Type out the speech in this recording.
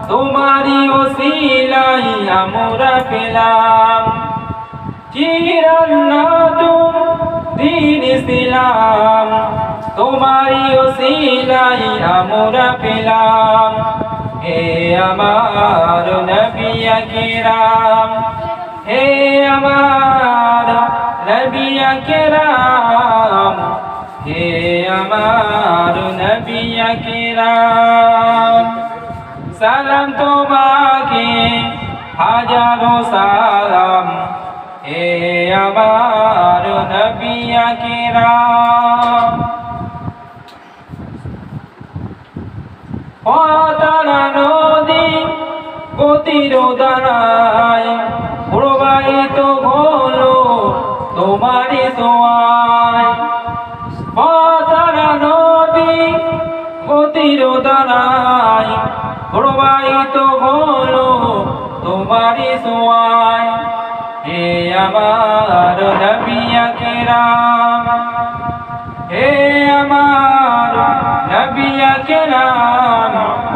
তোমারি ওসিলাই আমরা পেলাম চিরান্নাতুম দ্বীন ইসলাম তোমারি ওসিলাই আমরা পেলাম হে আমার নবী আকরাম হে আমার নবী আকরাম হে আমার নবী আকরাম সালাম তোমাকে হাজারো সালাম হে আমার নবী আকরাম পাতানা নদী প্রতিরোধায় প্রবাহিত হলো তোমারি দোয়ায় পাতানা নদী প্রতিরোধায় প্রবাহিত হলো তোমারি দোয়ায় হে আমার নবী আকরাম হে আমার নবী আকরাম